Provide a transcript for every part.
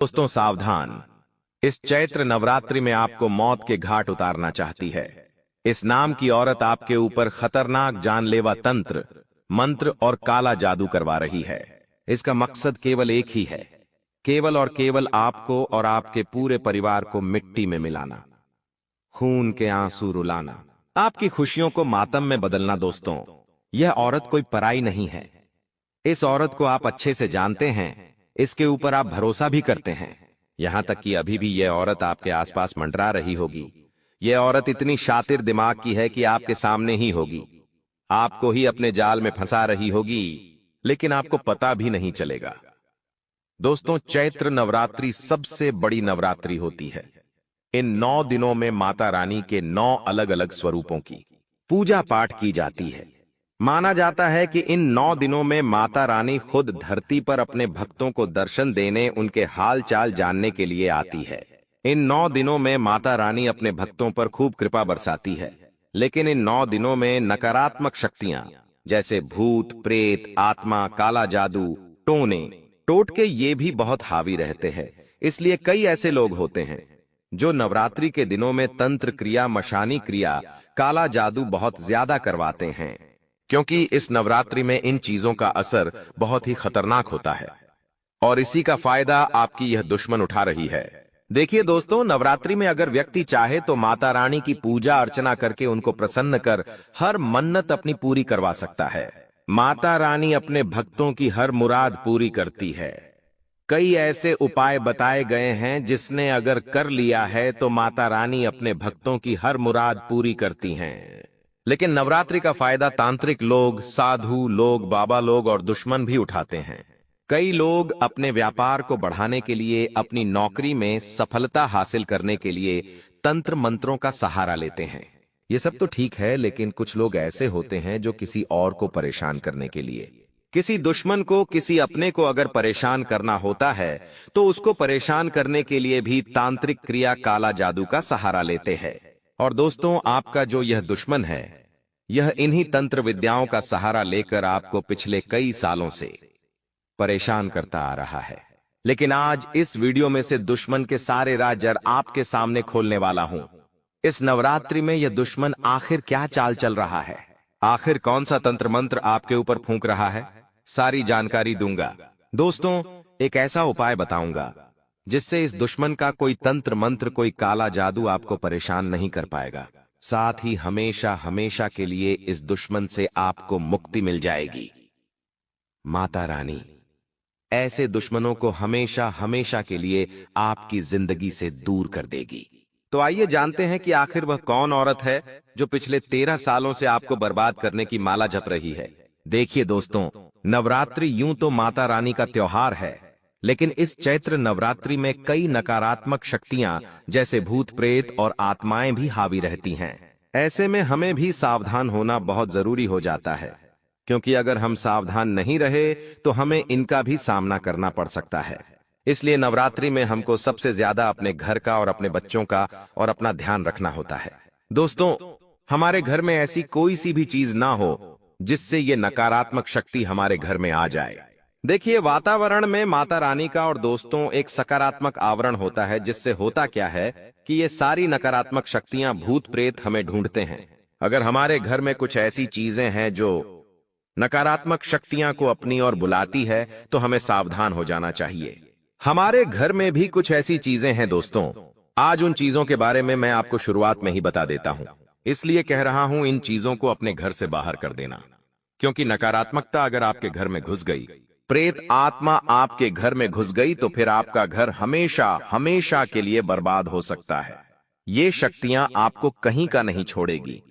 दोस्तों सावधान, इस चैत्र नवरात्रि में आपको मौत के घाट उतारना चाहती है। इस नाम की औरत आपके ऊपर खतरनाक जानलेवा तंत्र, मंत्र और काला जादू करवा रही है। इसका मकसद केवल एक ही है, केवल और केवल आपको और आपके पूरे परिवार को मिट्टी में मिलाना, खून के आंसू रुलाना, आपकी खुशियों को मातम में बदलना। दोस्तों, यह औरत कोई पराई नहीं है। इस औरत को आप अच्छे से जानते हैं, इसके ऊपर आप भरोसा भी करते हैं। यहां तक कि अभी भी यह औरत आपके आसपास मंडरा रही होगी। यह औरत इतनी शातिर दिमाग की है कि आपके सामने ही होगी, आपको ही अपने जाल में फंसा रही होगी, लेकिन आपको पता भी नहीं चलेगा। दोस्तों, चैत्र नवरात्रि सबसे बड़ी नवरात्रि होती है। इन 9 दिनों में माता रानी के 9 अलग अलग स्वरूपों की पूजा पाठ की जाती है। माना जाता है कि इन 9 दिनों में माता रानी खुद धरती पर अपने भक्तों को दर्शन देने, उनके हाल चाल जानने के लिए आती है। इन 9 दिनों में माता रानी अपने भक्तों पर खूब कृपा बरसाती है। लेकिन इन 9 दिनों में नकारात्मक शक्तियां जैसे भूत, प्रेत, आत्मा, काला जादू, टोने, टोटके ये भी बहुत हावी रहते हैं। इसलिए कई ऐसे लोग होते हैं जो नवरात्रि के दिनों में तंत्र क्रिया, मशानी क्रिया, काला जादू बहुत ज्यादा करवाते हैं, क्योंकि इस नवरात्रि में इन चीजों का असर बहुत ही खतरनाक होता है और इसी का फायदा आपकी यह दुश्मन उठा रही है। देखिए दोस्तों, नवरात्रि में अगर व्यक्ति चाहे तो माता रानी की पूजा अर्चना करके उनको प्रसन्न कर हर मन्नत अपनी पूरी करवा सकता है। माता रानी अपने भक्तों की हर मुराद पूरी करती है। कई ऐसे उपाय बताए गए हैं जिसने अगर कर लिया है तो माता रानी अपने भक्तों की हर मुराद पूरी करती हैं। लेकिन नवरात्रि का फायदा तांत्रिक लोग, साधु लोग, बाबा लोग और दुश्मन भी उठाते हैं। कई लोग अपने व्यापार को बढ़ाने के लिए, अपनी नौकरी में सफलता हासिल करने के लिए तंत्र मंत्रों का सहारा लेते हैं। ये सब तो ठीक है, लेकिन कुछ लोग ऐसे होते हैं जो किसी और को परेशान करने के लिए, किसी दुश्मन को, किसी अपने को अगर परेशान करना होता है तो उसको परेशान करने के लिए भी तांत्रिक क्रिया, काला जादू का सहारा लेते हैं। और दोस्तों, आपका जो यह दुश्मन है, यह इन्हीं तंत्र विद्याओं का सहारा लेकर आपको पिछले कई सालों से परेशान करता आ रहा है। लेकिन आज इस वीडियो में से दुश्मन के सारे राज जड़ आपके सामने खोलने वाला हूं। इस नवरात्रि में यह दुश्मन आखिर क्या चाल चल रहा है, आखिर कौन सा तंत्र मंत्र आपके ऊपर फूंक रहा है, सारी जानकारी दूंगा। दोस्तों, एक ऐसा उपाय बताऊंगा जिससे इस दुश्मन का कोई तंत्र मंत्र, कोई काला जादू आपको परेशान नहीं कर पाएगा। साथ ही हमेशा हमेशा के लिए इस दुश्मन से आपको मुक्ति मिल जाएगी। माता रानी ऐसे दुश्मनों को हमेशा हमेशा के लिए आपकी जिंदगी से दूर कर देगी। तो आइए जानते हैं कि आखिर वह कौन औरत है जो पिछले 13 सालों से आपको बर्बाद करने की माला जप रही है। देखिए दोस्तों, नवरात्रि यूं तो माता रानी का त्योहार है, लेकिन इस चैत्र नवरात्रि में कई नकारात्मक शक्तियां जैसे भूत, प्रेत और आत्माएं भी हावी रहती हैं। ऐसे में हमें भी सावधान होना बहुत जरूरी हो जाता है, क्योंकि अगर हम सावधान नहीं रहे तो हमें इनका भी सामना करना पड़ सकता है। इसलिए नवरात्रि में हमको सबसे ज्यादा अपने घर का और अपने बच्चों का और अपना ध्यान रखना होता है। दोस्तों, हमारे घर में ऐसी कोई सी भी चीज ना हो जिससे ये नकारात्मक शक्ति हमारे घर में आ जाए। देखिए, वातावरण में माता रानी का और दोस्तों एक सकारात्मक आवरण होता है, जिससे होता क्या है कि ये सारी नकारात्मक शक्तियां, भूत प्रेत हमें ढूंढते हैं। अगर हमारे घर में कुछ ऐसी चीजें हैं जो नकारात्मक शक्तियां को अपनी ओर बुलाती है तो हमें सावधान हो जाना चाहिए। हमारे घर में भी कुछ ऐसी चीजें हैं दोस्तों। आज उन चीजों के बारे में मैं आपको शुरुआत में ही बता देता हूं। इसलिए कह रहा हूं, इन चीजों को अपने घर से बाहर कर देना, क्योंकि नकारात्मकता अगर आपके घर में घुस गई, प्रेत आत्मा आपके घर में घुस गई, तो फिर आपका घर हमेशा हमेशा के लिए बर्बाद हो सकता है। ये शक्तियां आपको कहीं का नहीं छोड़ेगी।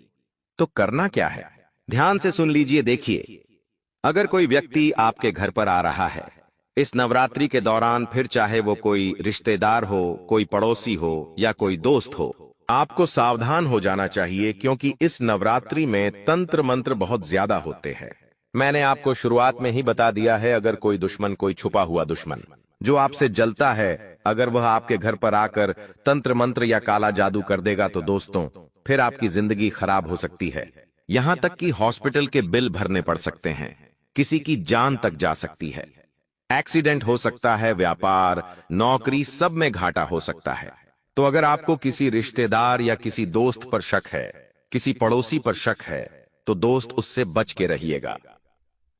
तो करना क्या है, ध्यान से सुन लीजिए। देखिए, अगर कोई व्यक्ति आपके घर पर आ रहा है इस नवरात्रि के दौरान, फिर चाहे वो कोई रिश्तेदार हो, कोई पड़ोसी हो या कोई दोस्त हो, आपको सावधान हो जाना चाहिए, क्योंकि इस नवरात्रि में तंत्र मंत्र बहुत ज्यादा होते हैं। मैंने आपको शुरुआत में ही बता दिया है, अगर कोई दुश्मन, कोई छुपा हुआ दुश्मन जो आपसे जलता है, अगर वह आपके घर पर आकर तंत्र मंत्र या काला जादू कर देगा तो दोस्तों फिर आपकी जिंदगी खराब हो सकती है। यहां तक कि हॉस्पिटल के बिल भरने पड़ सकते हैं, किसी की जान तक जा सकती है। एक्सीडेंट हो सकता है, व्यापार, नौकरी, सब में घाटा हो सकता है। तो अगर आपको किसी रिश्तेदार या किसी दोस्त पर शक है, किसी पड़ोसी पर शक है, तो दोस्त उससे बच के रहिएगा।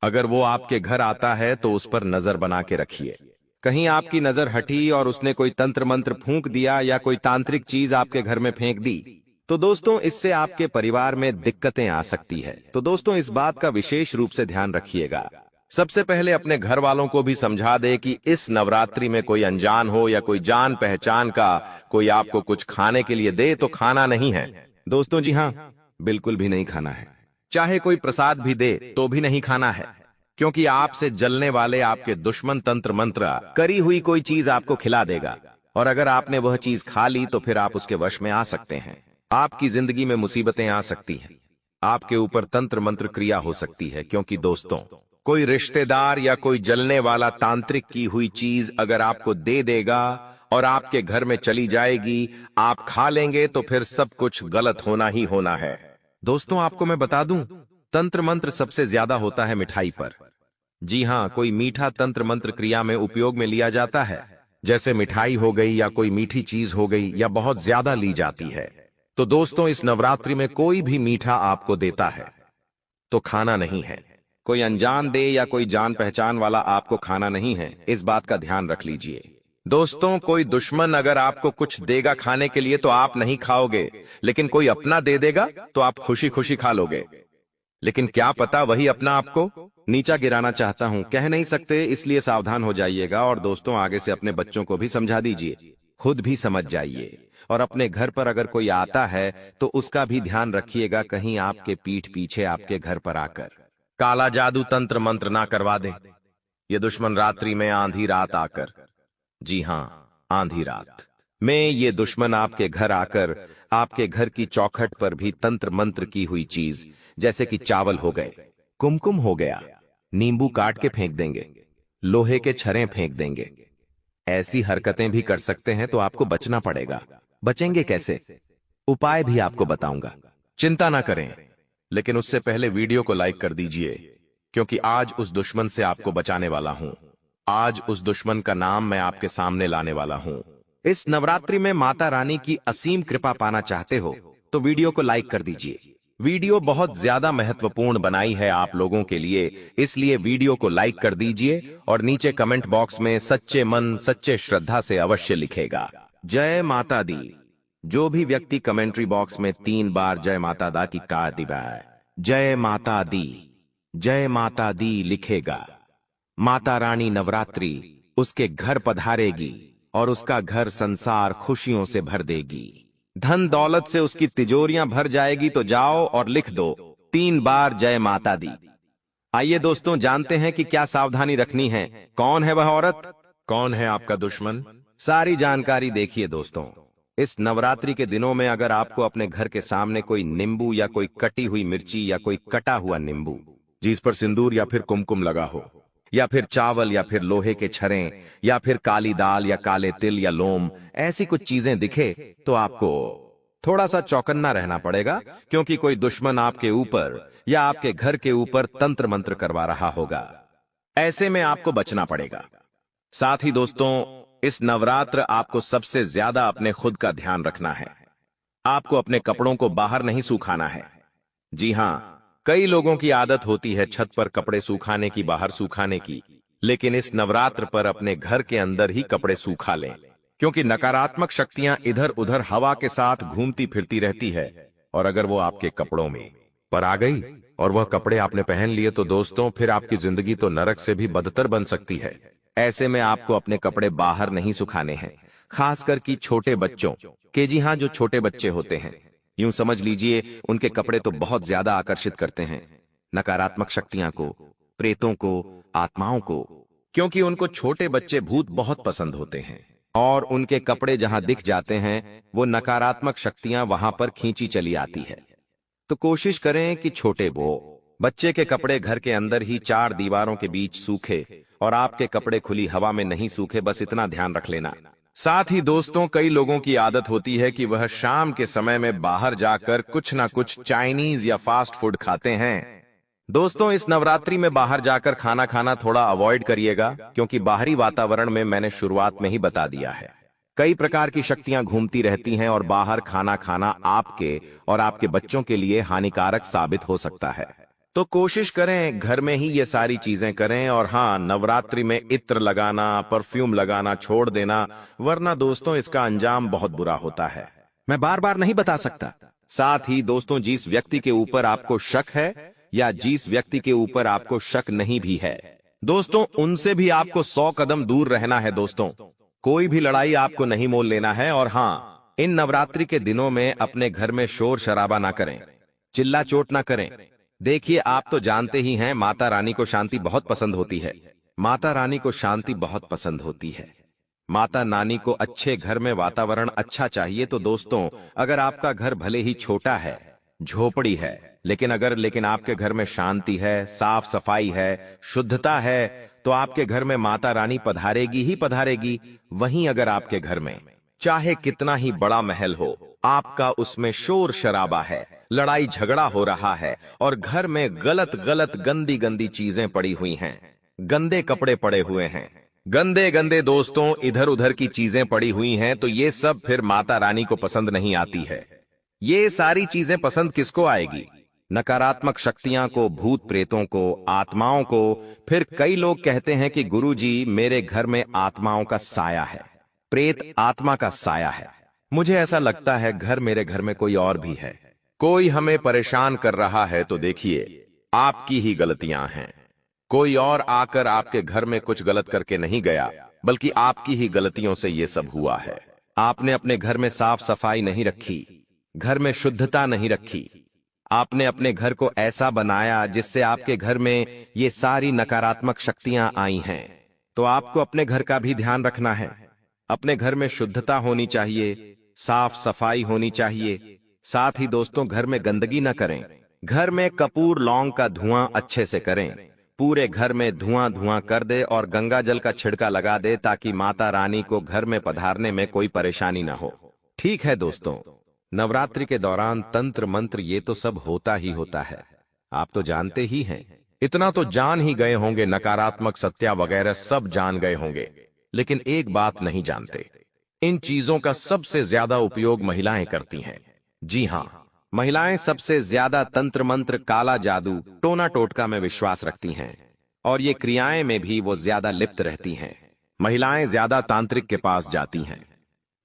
अगर वो आपके घर आता है तो उस पर नजर बना के रखिए। कहीं आपकी नजर हटी और उसने कोई तंत्र मंत्र फूंक दिया या कोई तांत्रिक चीज आपके घर में फेंक दी, तो दोस्तों इससे आपके परिवार में दिक्कतें आ सकती है। तो दोस्तों इस बात का विशेष रूप से ध्यान रखिएगा। सबसे पहले अपने घर वालों को भी समझा दे कि इस नवरात्रि में कोई अनजान हो या कोई जान पहचान का कोई आपको कुछ खाने के लिए दे तो खाना नहीं है दोस्तों। जी हाँ, बिल्कुल भी नहीं खाना है। चाहे कोई प्रसाद भी दे तो भी नहीं खाना है, क्योंकि आपसे जलने वाले आपके दुश्मन तंत्र मंत्र करी हुई कोई चीज आपको खिला देगा, और अगर आपने वह चीज खा ली तो फिर आप उसके वश में आ सकते हैं। आपकी जिंदगी में मुसीबतें आ सकती हैं, आपके ऊपर तंत्र मंत्र क्रिया हो सकती है, क्योंकि दोस्तों कोई रिश्तेदार या कोई जलने वाला तांत्रिक की हुई चीज अगर आपको दे देगा और आपके घर में चली जाएगी, आप खा लेंगे तो फिर सब कुछ गलत होना ही होना है। दोस्तों आपको मैं बता दूं, तंत्र मंत्र सबसे ज्यादा होता है मिठाई पर। जी हाँ, कोई मीठा तंत्र मंत्र क्रिया में उपयोग में लिया जाता है, जैसे मिठाई हो गई या कोई मीठी चीज हो गई या बहुत ज्यादा ली जाती है। तो दोस्तों इस नवरात्रि में कोई भी मीठा आपको देता है तो खाना नहीं है। कोई अनजान दे या कोई जान पहचान वाला आपको खाना नहीं है, इस बात का ध्यान रख लीजिए। दोस्तों कोई दुश्मन अगर आपको कुछ देगा खाने के लिए तो आप नहीं खाओगे, लेकिन कोई अपना दे देगा तो आप खुशी खुशी खा लोगे। लेकिन क्या पता वही अपना आपको नीचा गिराना चाहता हूं, कह नहीं सकते, इसलिए सावधान हो जाइएगा। और दोस्तों आगे से अपने बच्चों को भी समझा दीजिए, खुद भी समझ जाइए। और अपने घर पर अगर कोई आता है तो उसका भी ध्यान रखिएगा, कहीं आपके पीठ पीछे आपके घर पर आकर काला जादू तंत्र मंत्र ना करवा दे। ये दुश्मन रात्रि में आंधी रात आकर, जी हाँ आंधी रात में ये दुश्मन आपके घर आकर आपके घर की चौखट पर भी तंत्र मंत्र की हुई चीज, जैसे कि चावल हो गए, कुमकुम हो गया, नींबू काट के फेंक देंगे, लोहे के छर्रे फेंक देंगे। ऐसी हरकतें भी कर सकते हैं, तो आपको बचना पड़ेगा। बचेंगे कैसे, उपाय भी आपको बताऊंगा, चिंता ना करें। लेकिन उससे पहले वीडियो को लाइक कर दीजिए, क्योंकि आज उस दुश्मन से आपको बचाने वाला हूं। आज उस दुश्मन का नाम मैं आपके सामने लाने वाला हूं। इस नवरात्रि में माता रानी की असीम कृपा पाना चाहते हो तो वीडियो को लाइक कर दीजिए। वीडियो बहुत ज्यादा महत्वपूर्ण बनाई है आप लोगों के लिए, इसलिए वीडियो को लाइक कर दीजिए और नीचे कमेंट बॉक्स में सच्चे मन सच्चे श्रद्धा से अवश्य लिखेगा जय माता दी। जो भी व्यक्ति कमेंट्री बॉक्स में 3 बार जय माता दा की का दिवाए जय माता दी लिखेगा, माता रानी नवरात्रि उसके घर पधारेगी और उसका घर संसार खुशियों से भर देगी, धन दौलत से उसकी तिजोरियां भर जाएगी। तो जाओ और लिख दो 3 बार जय माता दी। आइए दोस्तों जानते हैं कि क्या सावधानी रखनी है, कौन है वह औरत, कौन है आपका दुश्मन, सारी जानकारी देखिए दोस्तों। इस नवरात्रि के दिनों में अगर आपको अपने घर के सामने कोई नींबू या कोई कटी हुई मिर्ची या कोई कटा हुआ नींबू जिस पर सिंदूर या फिर कुमकुम लगा हो, या फिर चावल या फिर लोहे के छर्रे या फिर काली दाल या काले तिल या लोम, ऐसी कुछ चीजें दिखे तो आपको थोड़ा सा चौकन्ना रहना पड़ेगा, क्योंकि कोई दुश्मन आपके ऊपर या आपके घर के ऊपर तंत्र मंत्र करवा रहा होगा। ऐसे में आपको बचना पड़ेगा। साथ ही दोस्तों इस नवरात्र आपको सबसे ज्यादा अपने खुद का ध्यान रखना है। आपको अपने कपड़ों को बाहर नहीं सुखाना है। जी हाँ, कई लोगों की आदत होती है छत पर कपड़े सूखाने की, बाहर सूखाने की, लेकिन इस नवरात्र पर अपने घर के अंदर ही कपड़े सूखा लें, क्योंकि नकारात्मक शक्तियां इधर उधर हवा के साथ घूमती फिरती रहती है। और अगर वो आपके कपड़ों में पर आ गई और वह कपड़े आपने पहन लिए तो दोस्तों फिर आपकी जिंदगी तो नरक से भी बदतर बन सकती है। ऐसे में आपको अपने कपड़े बाहर नहीं सुखाने हैं, खासकर कि छोटे बच्चों के। जी हाँ, जो छोटे बच्चे होते हैं, यूं समझ लीजिए उनके कपड़े तो बहुत ज्यादा आकर्षित करते हैं नकारात्मक शक्तियां को, प्रेतों को, आत्माओं को, क्योंकि उनको छोटे बच्चे भूत बहुत पसंद होते हैं और उनके कपड़े जहां दिख जाते हैं वो नकारात्मक शक्तियां वहां पर खींची चली आती है। तो कोशिश करें कि छोटे बच्चे के कपड़े घर के अंदर ही 4 दीवारों के बीच सूखे और आपके कपड़े खुली हवा में नहीं सूखे, बस इतना ध्यान रख लेना। साथ ही दोस्तों कई लोगों की आदत होती है कि वह शाम के समय में बाहर जाकर कुछ ना कुछ चाइनीज या फास्ट फूड खाते हैं। दोस्तों, इस नवरात्रि में बाहर जाकर खाना खाना थोड़ा अवॉइड करिएगा, क्योंकि बाहरी वातावरण में मैंने शुरुआत में ही बता दिया है, कई प्रकार की शक्तियां घूमती रहती हैं और बाहर खाना खाना आपके और आपके बच्चों के लिए हानिकारक साबित हो सकता है। तो कोशिश करें घर में ही ये सारी चीजें करें। और हाँ, नवरात्रि में इत्र लगाना, परफ्यूम लगाना छोड़ देना, वरना दोस्तों इसका अंजाम बहुत बुरा होता है। मैं बार बार नहीं बता सकता। साथ ही दोस्तों, जिस व्यक्ति के ऊपर आपको शक है या जिस व्यक्ति के ऊपर आपको शक नहीं भी है, दोस्तों उनसे भी आपको 100 कदम दूर रहना है। दोस्तों, कोई भी लड़ाई आपको नहीं मोल लेना है। और हाँ, इन नवरात्रि के दिनों में अपने घर में शोर शराबा ना करें, चिल्ला चोट ना करें। देखिए, आप तो जानते ही हैं, माता रानी को शांति बहुत पसंद होती है। माता रानी को शांति बहुत पसंद होती है। माता रानी को अच्छे घर में वातावरण अच्छा चाहिए। तो दोस्तों, अगर आपका घर भले ही छोटा है, झोपड़ी है, लेकिन आपके घर में शांति है, साफ सफाई है, शुद्धता है, तो आपके घर में माता रानी पधारेगी ही पधारेगी। वहीं अगर आपके घर में चाहे कितना ही बड़ा महल हो, आपका उसमें शोर शराबा है, लड़ाई झगड़ा हो रहा है और घर में गलत गलत गंदी गंदी चीजें पड़ी हुई हैं, गंदे कपड़े पड़े हुए हैं, गंदे गंदे दोस्तों इधर उधर की चीजें पड़ी हुई हैं, तो ये सब फिर माता रानी को पसंद नहीं आती है। ये सारी चीजें पसंद किसको आएगी? नकारात्मक शक्तियां को, भूत प्रेतों को, आत्माओं को। फिर कई लोग कहते हैं कि गुरुजी, मेरे घर में आत्माओं का साया है, प्रेत आत्मा का साया है। मुझे ऐसा लगता है मेरे घर में कोई और भी है, कोई हमें परेशान कर रहा है। तो देखिए, आपकी ही गलतियां हैं। कोई और आकर आपके घर में कुछ गलत करके नहीं गया, बल्कि आपकी ही गलतियों से ये सब हुआ है। आपने अपने घर में साफ सफाई नहीं रखी, घर में शुद्धता नहीं रखी। आपने अपने घर को ऐसा बनाया जिससे आपके घर में ये सारी नकारात्मक शक्तियां आई हैं। तो आपको अपने घर का भी ध्यान रखना है। अपने घर में शुद्धता होनी चाहिए, साफ सफाई होनी चाहिए। साथ ही दोस्तों, घर में गंदगी न करें। घर में कपूर लौंग का धुआं अच्छे से करें, पूरे घर में धुआं धुआं कर दे और गंगा जल का छिड़का लगा दे, ताकि माता रानी को घर में पधारने में कोई परेशानी न हो। ठीक है दोस्तों, नवरात्रि के दौरान तंत्र मंत्र ये तो सब होता ही होता है, आप तो जानते ही हैं। इतना तो जान ही गए होंगे, नकारात्मक सत्या वगैरह सब जान गए होंगे। लेकिन एक बात नहीं जानते, इन चीजों का सबसे ज्यादा उपयोग महिलाएं करती हैं। जी हां, महिलाएं सबसे ज्यादा तंत्र मंत्र, काला जादू, टोना टोटका में विश्वास रखती हैं और ये क्रियाएं में भी वो ज्यादा लिप्त रहती हैं। महिलाएं ज्यादा तांत्रिक के पास जाती हैं।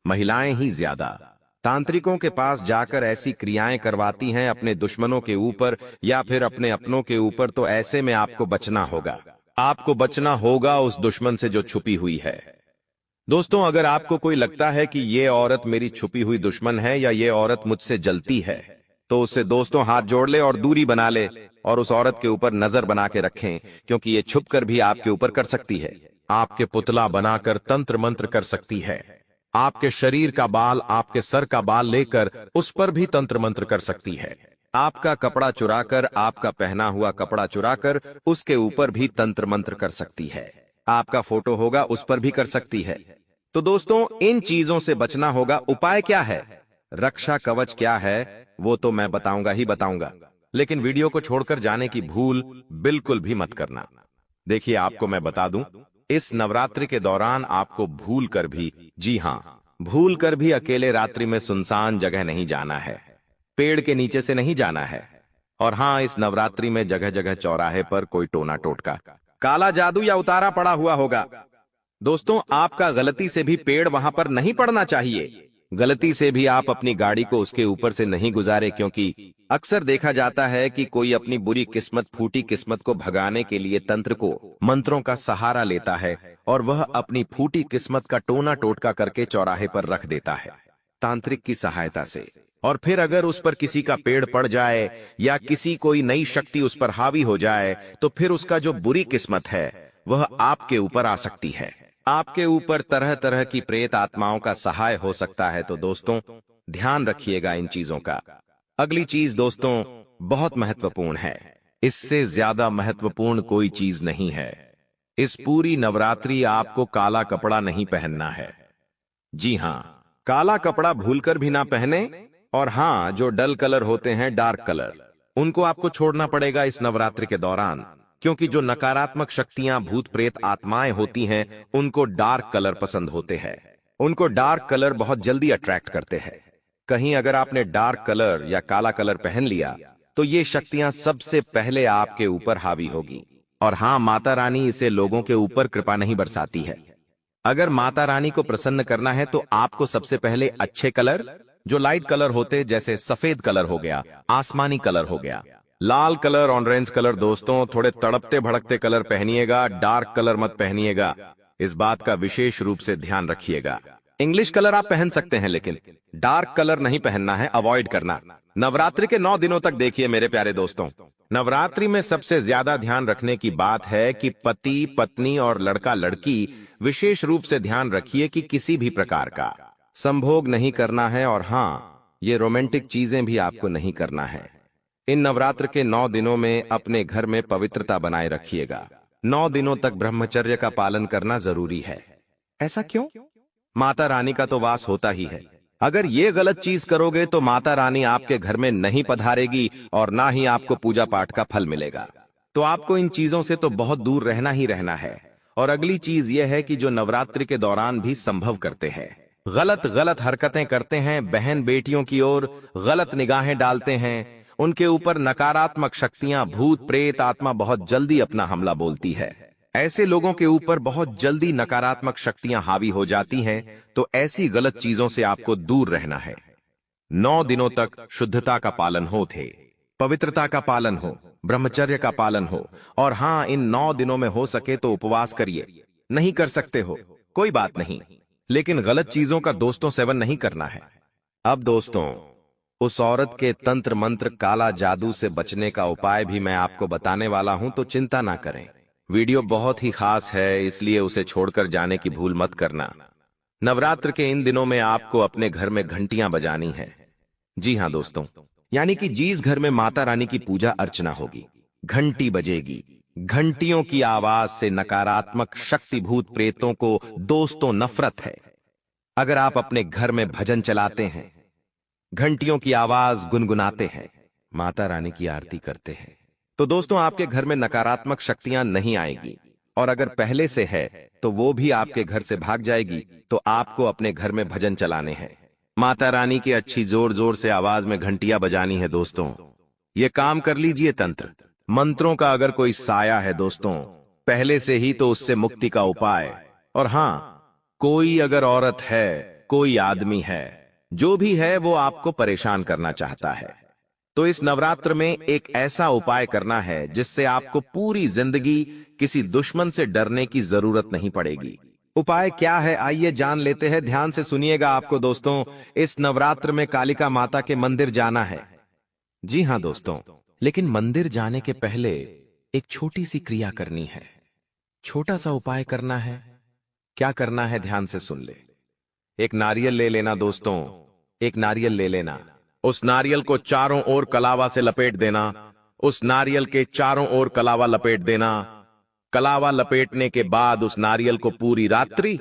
महिलाएं ही ज्यादा तांत्रिकों के पास जाकर ऐसी क्रियाएं करवाती हैं अपने दुश्मनों के ऊपर या फिर अपने अपनों के ऊपर। तो ऐसे में आपको बचना होगा, आपको बचना होगा उस दुश्मन से जो छुपी हुई है। दोस्तों, अगर आपको कोई लगता है कि ये औरत मेरी छुपी हुई दुश्मन है या ये औरत मुझसे जलती है, तो उससे दोस्तों हाथ जोड़ ले और दूरी बना ले और उस औरत के ऊपर नजर बना के रखें, क्योंकि ये छुप कर भी आपके ऊपर कर सकती है। आपके पुतला बनाकर तंत्र मंत्र कर सकती है। आपके शरीर का बाल, आपके सर का बाल लेकर उस पर भी तंत्र मंत्र कर सकती है। आपका कपड़ा चुराकर, आपका पहना हुआ कपड़ा चुराकर उसके ऊपर भी तंत्र मंत्र कर सकती है। आपका फोटो होगा उस पर भी कर सकती है। तो दोस्तों, इन चीजों से बचना होगा। उपाय क्या है, रक्षा कवच क्या है, वो तो मैं बताऊंगा ही बताऊंगा, लेकिन वीडियो को छोड़कर जाने की भूल बिल्कुल भी मत करना। देखिए, आपको मैं बता दूं, इस नवरात्रि के दौरान आपको भूल कर भी, जी हां, भूल कर भी अकेले रात्रि में सुनसान जगह नहीं जाना है, पेड़ के नीचे से नहीं जाना है। और हां, इस नवरात्रि में जगह जगह चौराहे पर कोई टोना टोटका, काला जादू या उतारा पड़ा हुआ होगा। दोस्तों, आपका गलती से भी पेड़ वहां पर नहीं पड़ना चाहिए। गलती से भी आप अपनी गाड़ी को उसके ऊपर से नहीं गुजारे, क्योंकि अक्सर देखा जाता है कि कोई अपनी बुरी किस्मत, फूटी किस्मत को भगाने के लिए तंत्र को, मंत्रों का सहारा लेता है और वह अपनी फूटी किस्मत का टोना टोटका करके चौराहे पर रख देता है तांत्रिक की सहायता से। और फिर अगर उस पर किसी का पेड़ पड़ जाए या किसी कोई नई शक्ति उस पर हावी हो जाए, तो फिर उसका जो बुरी किस्मत है वह आपके ऊपर आ सकती है। आपके ऊपर तरह तरह की प्रेत आत्माओं का सहाय हो सकता है। तो दोस्तों, ध्यान रखिएगा इन चीजों का। अगली चीज दोस्तों बहुत महत्वपूर्ण है, इससे ज्यादा महत्वपूर्ण कोई चीज नहीं है। इस पूरी नवरात्रि आपको काला कपड़ा नहीं पहनना है। जी हां, काला कपड़ा भूलकर भी ना पहने। और हां, जो डल कलर होते हैं, डार्क कलर, उनको आपको छोड़ना पड़ेगा इस नवरात्रि के दौरान, क्योंकि जो नकारात्मक शक्तियां भूत प्रेत आत्माएं होती हैं उनको डार्क कलर पसंद होते हैं। उनको डार्क कलर बहुत जल्दी अट्रैक्ट करते हैं। कहीं अगर आपने डार्क कलर या काला कलर पहन लिया तो ये शक्तियां सबसे पहले आपके ऊपर हावी होगी। और हां, माता रानी इसे लोगों के ऊपर कृपा नहीं बरसाती है। अगर माता रानी को प्रसन्न करना है तो आपको सबसे पहले अच्छे कलर, जो लाइट कलर होते जैसे सफेद कलर हो गया, आसमानी कलर हो गया, लाल कलर, ऑरेंज कलर, दोस्तों थोड़े तड़पते भड़कते कलर पहनिएगा, डार्क कलर मत पहनिएगा। इस बात का विशेष रूप से ध्यान रखिएगा। इंग्लिश कलर आप पहन सकते हैं लेकिन डार्क कलर नहीं पहनना है, अवॉइड करना। नवरात्रि के 9 दिनों तक देखिए मेरे प्यारे दोस्तों, नवरात्रि में सबसे ज्यादा ध्यान रखने की बात है कि पति पत्नी और लड़का लड़की विशेष रूप से ध्यान रखिए कि किसी भी प्रकार का संभोग नहीं करना है। और हां, ये रोमांटिक चीजें भी आपको नहीं करना है। इन नवरात्र के 9 दिनों में अपने घर में पवित्रता बनाए रखिएगा। 9 दिनों तक ब्रह्मचर्य का पालन करना जरूरी है। ऐसा क्यों? माता रानी का तो वास होता ही है। अगर ये गलत चीज करोगे तो माता रानी आपके घर में नहीं पधारेगी और ना ही आपको पूजा पाठ का फल मिलेगा। तो आपको इन चीजों से तो बहुत दूर रहना ही रहना है। और अगली चीज यह है कि जो नवरात्रि के दौरान भी संभव करते हैं, गलत गलत हरकतें करते हैं, बहन बेटियों की ओर गलत निगाहें डालते हैं, उनके ऊपर नकारात्मक शक्तियां, भूत प्रेत आत्मा बहुत जल्दी अपना हमला बोलती है। ऐसे लोगों के ऊपर बहुत जल्दी नकारात्मक शक्तियां हावी हो जाती हैं, तो ऐसी गलत चीजों से आपको दूर रहना है। 9 दिनों तक शुद्धता का पालन हो, थे पवित्रता का पालन हो, ब्रह्मचर्य का पालन हो। और हां, इन 9 दिनों में हो सके तो उपवास करिए। नहीं कर सकते हो कोई बात नहीं, लेकिन गलत चीजों का दोस्तों सेवन नहीं करना है। अब दोस्तों, उस औरत के तंत्र मंत्र काला जादू से बचने का उपाय भी मैं आपको बताने वाला हूं, तो चिंता ना करें। वीडियो बहुत ही खास है, इसलिए उसे छोड़कर जाने की भूल मत करना। नवरात्र के इन दिनों में आपको अपने घर में घंटियां बजानी है। जी हां दोस्तों, यानी कि जिस घर में माता रानी की पूजा अर्चना होगी, घंटी बजेगी। घंटियों की आवाज से नकारात्मक शक्ति, भूत प्रेतों को दोस्तों नफरत है। अगर आप अपने घर में भजन चलाते हैं, घंटियों की आवाज गुनगुनाते हैं, माता रानी की आरती करते हैं, तो दोस्तों आपके घर में नकारात्मक शक्तियां नहीं आएगी। और अगर पहले से है तो वो भी आपके घर से भाग जाएगी। तो आपको अपने घर में भजन चलाने हैं, माता रानी की अच्छी जोर जोर से आवाज में घंटियां बजानी है। दोस्तों ये काम कर लीजिए। तंत्र मंत्रों का अगर कोई साया है दोस्तों पहले से ही, तो उससे मुक्ति का उपाय। और हां, कोई अगर औरत है, कोई आदमी है, जो भी है वो आपको परेशान करना चाहता है, तो इस नवरात्र में एक ऐसा उपाय करना है जिससे आपको पूरी जिंदगी किसी दुश्मन से डरने की जरूरत नहीं पड़ेगी। उपाय क्या है, आइए जान लेते हैं। ध्यान से सुनिएगा। आपको दोस्तों इस नवरात्र में कालिका माता के मंदिर जाना है। जी हां दोस्तों, लेकिन मंदिर जाने के पहले एक छोटी सी क्रिया करनी है, छोटा सा उपाय करना है। क्या करना है, ध्यान से सुन ले। एक नारियल ले लेना दोस्तों, एक नारियल ले लेना। उस नारियल को चारों ओर कलावा से लपेट देना। उस नारियल के चारों ओर कलावा लपेट देना। कलावा लपेटने के बाद उस नारियल को पूरी रात्रि,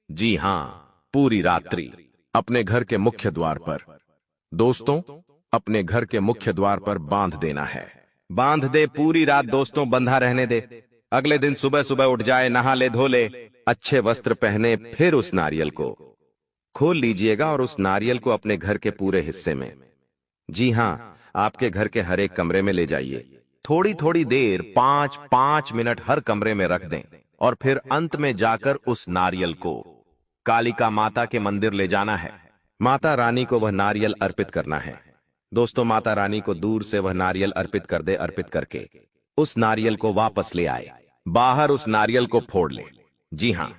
जी हां पूरी रात्रि, अपने घर के मुख्य द्वार पर, दोस्तों अपने घर के मुख्य द्वार पर बांध देना है। बांध दे, पूरी रात दोस्तों बंधा रहने दे। अगले दिन सुबह सुबह उठ जाए, नहा ले, धो ले, अच्छे वस्त्र पहने, फिर उस नारियल को खोल लीजिएगा और उस नारियल को अपने घर के पूरे हिस्से में, जी हां आपके घर के हर एक कमरे में ले जाइए। थोड़ी थोड़ी देर 5-5 मिनट हर कमरे में रख दें और फिर अंत में जाकर उस नारियल को कालिका माता के मंदिर ले जाना है। माता रानी को वह नारियल अर्पित करना है। दोस्तों माता रानी को दूर से वह नारियल अर्पित कर दे। अर्पित करके उस नारियल को वापस ले आए। बाहर उस नारियल को फोड़ ले। जी हां,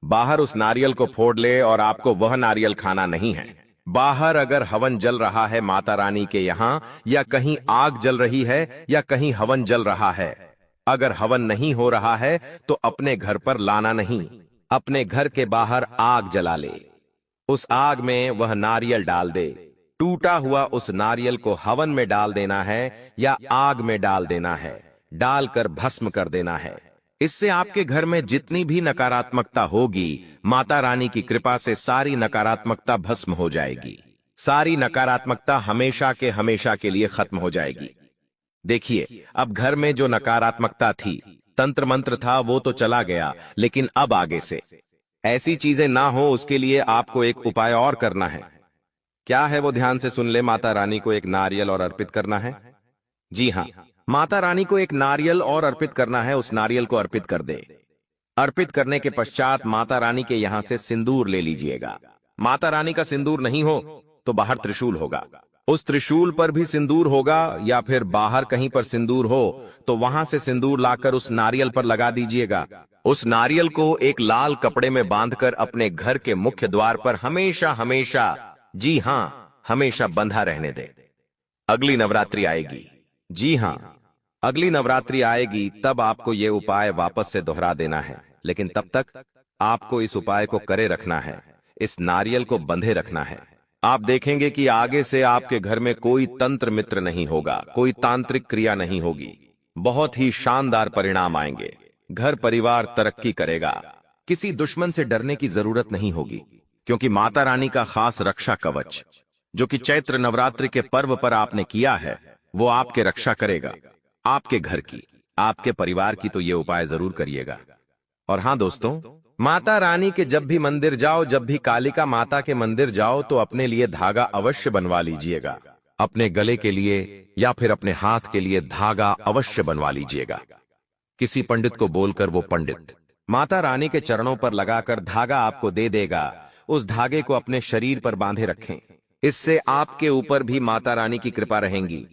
बाहर उस नारियल को फोड़ ले और आपको वह नारियल खाना नहीं है। बाहर अगर हवन जल रहा है माता रानी के यहां, या कहीं आग जल रही है, या कहीं हवन जल रहा है, अगर हवन नहीं हो रहा है तो अपने घर पर लाना नहीं। अपने घर के बाहर आग जला ले। उस आग में वह नारियल डाल दे। टूटा हुआ उस नारियल को हवन में डाल देना है या आग में डाल देना है। डालकर भस्म कर देना है। इससे आपके घर में जितनी भी नकारात्मकता होगी, माता रानी की कृपा से सारी नकारात्मकता भस्म हो जाएगी। सारी नकारात्मकता हमेशा के लिए खत्म हो जाएगी। देखिए, अब घर में जो नकारात्मकता थी, तंत्र मंत्र था, वो तो चला गया, लेकिन अब आगे से ऐसी चीजें ना हो उसके लिए आपको एक उपाय और करना है। क्या है वो, ध्यान से सुन ले। माता रानी को एक नारियल और अर्पित करना है। जी हाँ, माता रानी को एक नारियल और अर्पित करना है। उस नारियल को अर्पित कर दे। अर्पित करने के पश्चात माता रानी के यहां से सिंदूर ले लीजिएगा। माता रानी का सिंदूर नहीं हो तो बाहर त्रिशूल होगा, उस त्रिशूल पर भी सिंदूर होगा, या फिर बाहर कहीं पर सिंदूर हो तो वहां से सिंदूर लाकर उस नारियल पर लगा दीजिएगा। उस नारियल को एक लाल कपड़े में बांधकर अपने घर के मुख्य द्वार पर हमेशा हमेशा, जी हां, हमेशा बंधा रहने दे। अगली नवरात्रि आएगी, जी हां, अगली नवरात्रि आएगी, तब आपको ये उपाय वापस से दोहरा देना है। लेकिन तब तक आपको इस उपाय को करे रखना है, इस नारियल को बंधे रखना है। आप देखेंगे कि आगे से आपके घर में कोई तंत्र मित्र नहीं होगा, कोई तांत्रिक क्रिया नहीं होगी। बहुत ही शानदार परिणाम आएंगे। घर परिवार तरक्की करेगा। किसी दुश्मन से डरने की जरूरत नहीं होगी, क्योंकि माता रानी का खास रक्षा कवच जो कि चैत्र नवरात्रि के पर्व पर आपने किया है, वो आपके रक्षा करेगा। आपके घर की, आपके परिवार की तो ये उपाय जरूर करिएगा। और हां दोस्तों, माता रानी के जब भी मंदिर जाओ, जब भी कालिका माता के मंदिर जाओ, तो अपने लिए धागा अवश्य बनवा लीजिएगा। अपने गले के लिए या फिर अपने हाथ के लिए धागा अवश्य बनवा लीजिएगा। किसी पंडित को बोलकर वो पंडित माता रानी के चरणों पर लगाकर धागा आपको दे देगा। उस धागे को अपने शरीर पर बांधे रखें। इससे आपके ऊपर भी माता रानी की कृपा रहेंगी।